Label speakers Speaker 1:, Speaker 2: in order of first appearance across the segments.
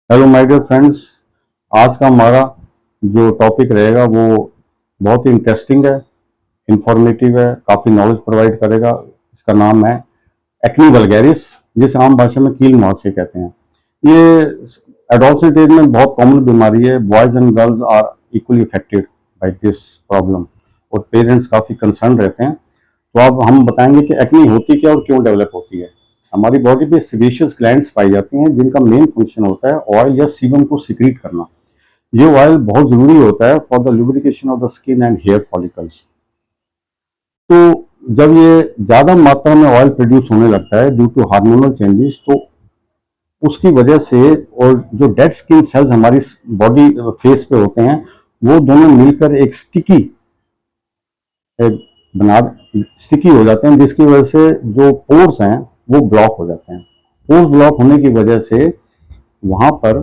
Speaker 1: Hello my dear friends. आज का हमारा जो टॉपिक रहेगा वो बहुत ही इंटरेस्टिंग है, इंफॉर्मेटिव है, काफ़ी नॉलेज प्रोवाइड करेगा। इसका नाम है एक्नी वल्गैरिस, जिसे आम भाषा में कील मुहासे कहते हैं। ये एडोल्सेंट एज में बहुत कॉमन बीमारी है। Boys and girls are equally affected by this problem और पेरेंट्स काफ़ी कंसर्न रहते हैं। तो अब हम बताएंगे कि एक्नी होती क्या और क्यों डेवलप होती है। हमारी बॉडी पे सेबेशियस ग्लैंड्स पाई जाती हैं, जिनका मेन फंक्शन होता है ऑयल या सीबम को सिक्रीट करना। ये ऑयल बहुत जरूरी होता है for the lubrication of the skin and hair follicles. तो जब ये ज्यादा मात्रा में ऑयल प्रोड्यूस होने लगता है ड्यू टू हार्मोनल चेंजेस, तो उसकी वजह से और जो डेड स्किन सेल्स हमारी बॉडी फेस पे होते हैं, वो दोनों मिलकर एक स्टिकी बना स्टिकी हो जाते हैं, जिसकी वजह से जो पोर्स हैं वो ब्लॉक हो जाते हैं। पोर्स ब्लॉक होने की वजह से वहां पर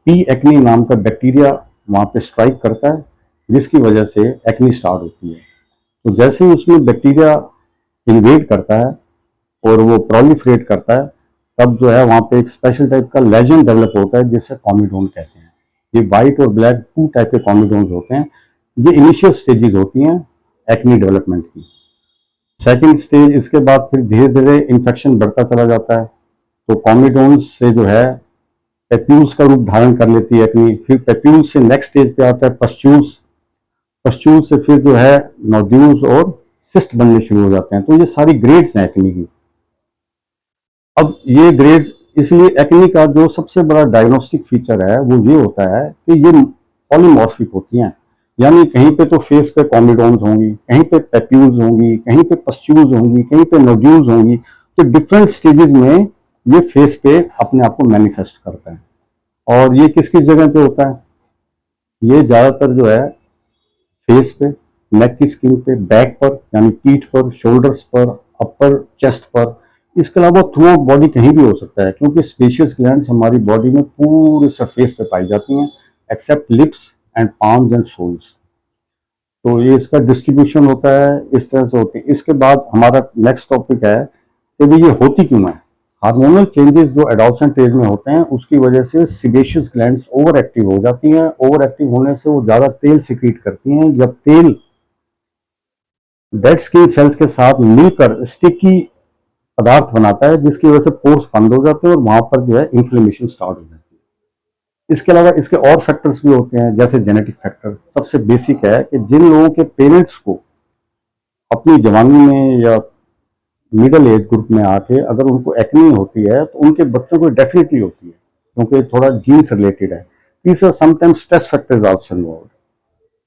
Speaker 1: पी एक्नी नाम का बैक्टीरिया वहां पे स्ट्राइक करता है, जिसकी वजह से एक्नी स्टार्ट होती है। तो जैसे ही उसमें बैक्टीरिया इन्वेड करता है और वो प्रोलिफरेट करता है, तब जो है वहां पे एक स्पेशल टाइप का लेजन डेवलप होता है, जिसे कॉमिडोन कहते हैं। ये व्हाइट और ब्लैक टू टाइप के कॉमिडोन्स होते हैं। ये इनिशियल स्टेजेस होती हैं एक्नी डेवलपमेंट की। सेकेंड स्टेज, इसके बाद फिर धीरे धीरे इन्फेक्शन बढ़ता चला जाता है। तो कॉमिडोन्स से जो है पेप्यूल्स का रूप धारण कर लेती है एक्नी। फिर पेप्यूल्स से नेक्स्ट स्टेज पे आता है पस्ट्यूल्स। पस्ट्यूल्स से फिर जो है नोड्यूल्स और सिस्ट बनने शुरू हो जाते हैं। तो ये सारी ग्रेड्स हैं एक्नी की। अब ये ग्रेड, इसलिए एक्नी का जो सबसे बड़ा डायग्नोस्टिक फीचर है वो ये होता है कि ये पॉलीमॉर्फिक होती हैं। यानी कहीं पे तो फेस पे कॉमिडोन्स होंगी, कहीं पे पेप्यूल्स होंगी, कहीं पे पस्ट्यूल्स होंगी, कहीं पे नोड्यूल्स होंगी। तो डिफरेंट स्टेजेस में ये फेस पे अपने आप को मैनिफेस्ट करता है। और ये किस किस जगह पे होता है? ये ज्यादातर जो है फेस पे, नेक की स्किन पे, बैक पर यानी पीठ पर, शोल्डर्स पर, अपर चेस्ट पर। इसके अलावा थ्रू आउट बॉडी कहीं भी हो सकता है, क्योंकि स्पेशियस ग्लैंड्स हमारी बॉडी में पूरे सरफेस पे पाई जाती हैं, except lips and palms and soles. तो ये इसका डिस्ट्रीब्यूशन होता है, इस तरह से होती है। इसके बाद हमारा नेक्स्ट टॉपिक है कि भाई ये होती क्यों है। हार्मोनल चेंजेस जो एडोल्सेंट एज में होते हैं, उसकी वजह से सिबेशियस ग्लैंड्स ओवर एक्टिव हो जाती हैं। ओवर एक्टिव होने से वो ज्यादा तेल सिक्रीट करती हैं। जब तेल डेड स्किन सेल्स के साथ मिलकर स्टिकी पदार्थ बनाता है, जिसकी वजह से पोर्स बंद हो जाते हैं और वहां पर जो है इन्फ्लेमेशन स्टार्ट हो जाती है। इसके अलावा इसके और फैक्टर्स भी होते हैं, जैसे जेनेटिक फैक्टर। सबसे बेसिक है कि जिन लोगों के पेरेंट्स को अपनी जवानी में या मिडिल एज ग्रुप में आके अगर उनको एक्नी होती है, तो उनके बच्चों को डेफिनेटली होती है, क्योंकि थोड़ा जीन्स रिलेटेड है। तीसरा, sometimes stress factors also involve.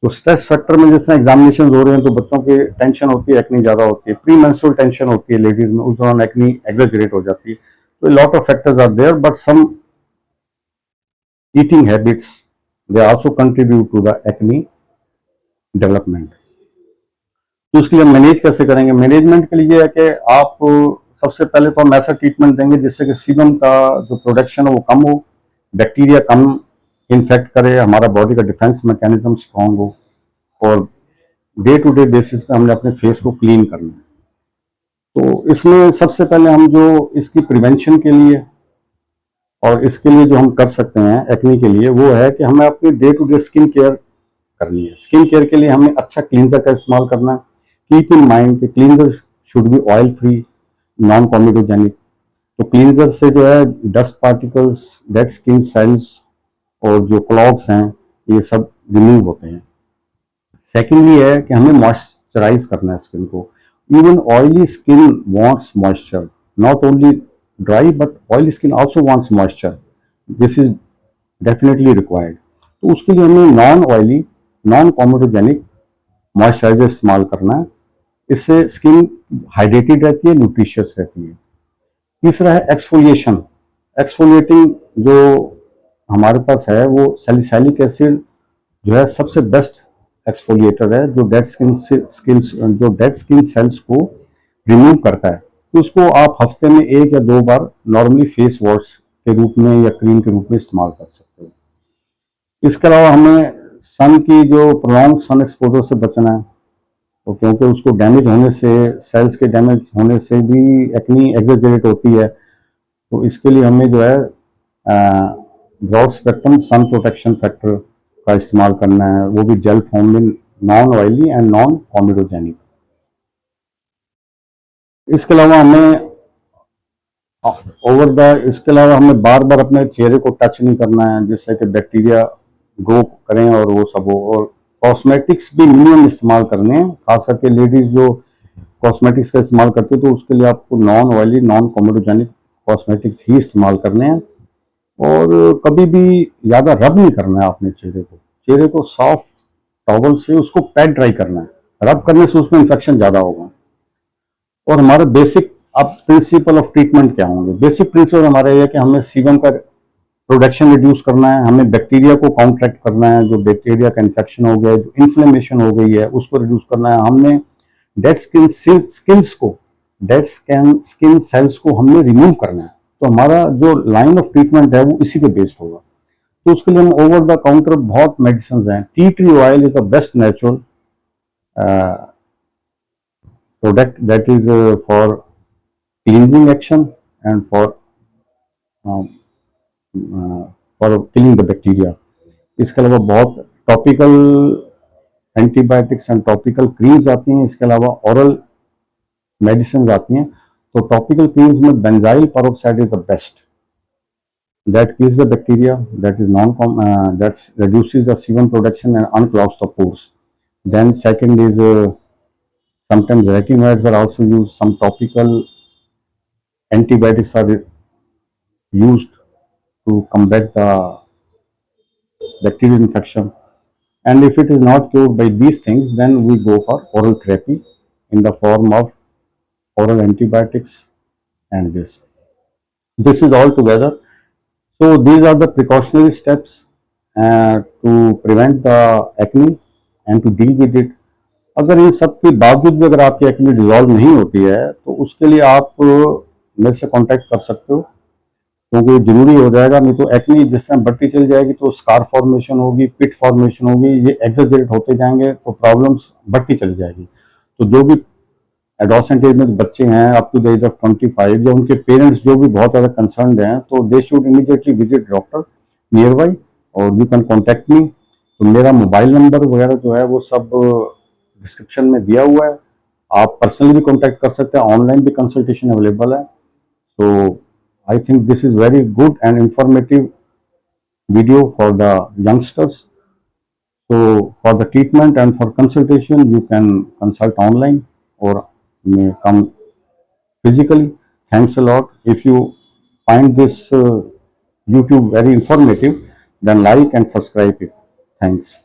Speaker 1: तो स्ट्रेस फैक्टर में जैसे एग्जामिनेशन हो रहे हैं, तो बच्चों की टेंशन होती है, एक्नी ज्यादा होती है। प्री मेंस्ट्रुअल टेंशन होती है लेडीज में, उस दौरान एक्नी एग्जेजरेट हो जाती है। तो lot of factors are there, but some eating habits they also contribute to the acne development. तो उसके लिए मैनेज कैसे करेंगे? मैनेजमेंट के लिए है कि आप सबसे पहले तो हम ऐसा ट्रीटमेंट देंगे जिससे कि सीबम का जो प्रोडक्शन है वो कम हो, बैक्टीरिया कम इन्फेक्ट करे, हमारा बॉडी का डिफेंस मैकेनिज्म स्ट्रांग हो। और डे टू डे बेसिस पे हमने अपने फेस को क्लीन करना है। तो इसमें सबसे पहले हम जो इसकी प्रिवेंशन के लिए और इसके लिए जो हम कर सकते हैं एक्नी के लिए, वो है कि हमें अपनी day to day skin care करनी है। स्किन केयर के लिए हमें अच्छा क्लींजर का इस्तेमाल करना है। कीप इन माइंड कि cleanser should be oil free, non comedogenic. तो क्लींजर से जो है dust particles, dead skin cells और जो क्लॉग्स हैं, ये सब रिमूव होते हैं। सेकेंडली है कि हमें मॉइस्चराइज करना है स्किन को। Even oily skin wants moisture, not only dry but oily skin also wants moisture. This is definitely required. तो उसके लिए हमें non oily, non comedogenic moisturiser इस्तेमाल करना है। इससे स्किन हाइड्रेटेड रहती है, न्यूट्रिशियस रहती है। तीसरा है एक्सफोलिएशन। एक्सफोलिएटिंग जो हमारे पास है वो सैलिसाइलिक एसिड जो है सबसे बेस्ट एक्सफोलिएटर है, जो डेड स्किन सेल्स को रिमूव करता है। तो उसको आप हफ्ते में एक या दो बार नॉर्मली फेस वॉश के रूप में या क्रीम के रूप में इस्तेमाल कर सकते हो। इसके अलावा हमें सन की जो प्रोलॉन्ग सन एक्सपोजर से बचना है। तो क्योंकि उसको डैमेज होने से, सेल्स के डैमेज होने से भी एक्नी एग्जेजरेट होती है। तो इसके लिए हमें जो है broad spectrum sun protection factor का इस्तेमाल करना है, वो भी जेल फॉर्म में, non oily and non comedogenic. इसके अलावा हमें इसके अलावा हमें बार बार अपने चेहरे को टच नहीं करना है, जिससे कि बैक्टीरिया ग्रो करें और वो सब हो। और कॉस्मेटिक्स भी मिनिमम इस्तेमाल करने हैं, खास करके लेडीज जो कॉस्मेटिक्स का इस्तेमाल करते हैं, तो उसके लिए आपको non oily non comedogenic cosmetics ही इस्तेमाल करने हैं। और कभी भी ज़्यादा रब नहीं करना है अपने चेहरे को सॉफ्ट टॉवल से उसको पैड ड्राई करना है। रब करने से उसमें इन्फेक्शन ज़्यादा होगा। और हमारे बेसिक अब प्रिंसिपल ऑफ ट्रीटमेंट क्या होंगे? बेसिक प्रिंसिपल हमारा ये है कि हमें सीबम का प्रोडक्शन रिड्यूस करना है, हमें बैक्टीरिया को काउंटरैक्ट करना है, जो बैक्टीरिया का इन्फेक्शन हो गया है, जो इन्फ्लेमेशन हो गई है उसको रिड्यूस करना है। हमने डेड स्किन सेल्स को हमने रिमूव करना है। तो हमारा जो लाइन ऑफ ट्रीटमेंट है वो इसी पे बेस्ड होगा। तो उसके लिए हम ओवर द काउंटर बहुत मेडिसिन हैं। Tea tree oil is the best natural product that is for cleansing action and for killing the bacteria. इसके अलावा बहुत topical antibiotics and topical creams आती हैं। इसके अलावा ओरल मेडिसिन आती हैं। तो टॉपिकल क्रीम्स में benzyl peroxide is the best, that kills the bacteria, that is that reduces the sebum production and unclogs the pores. Then second is sometimes retinoids are also used. Some topical antibiotics are used to combat the bacterial infection. And if it is not cured by these things, then we go for oral therapy in the form of oral antibiotics and this. This is all together. So these are the precautionary steps to prevent the acne and to deal with it. अगर इन सब के बावजूद भी अगर आपकी acne dissolve नहीं होती है, तो उसके लिए आप मेरे से कांटेक्ट कर सकते हो, क्योंकि जरूरी हो जाएगा। नहीं तो एक्ने जिस तरह बढ़ती चली जाएगी तो स्कार फॉर्मेशन होगी, पिट फॉर्मेशन होगी, ये एक्सजरेट होते जाएंगे तो प्रॉब्लम्स बढ़ती चली जाएगी। तो जो भी एडोसेंट एज में बच्चे हैं up to the age of 25 या उनके पेरेंट्स जो भी बहुत ज़्यादा कंसर्न हैं, तो they should immediately visit doctor near by और यू कैन कॉन्टैक्ट मी। तो मेरा मोबाइल नंबर वगैरह जो है वो सब डिस्क्रिप्शन में दिया हुआ है। आप पर्सनली भी कॉन्टैक्ट कर सकते हैं, ऑनलाइन भी कंसल्टेशन अवेलेबल है। तो I think this is very good and informative video for the youngsters. So for the treatment and for consultation, you can consult online or may come physically. Thanks a lot. If you find this YouTube very informative, then like and subscribe it. Thanks.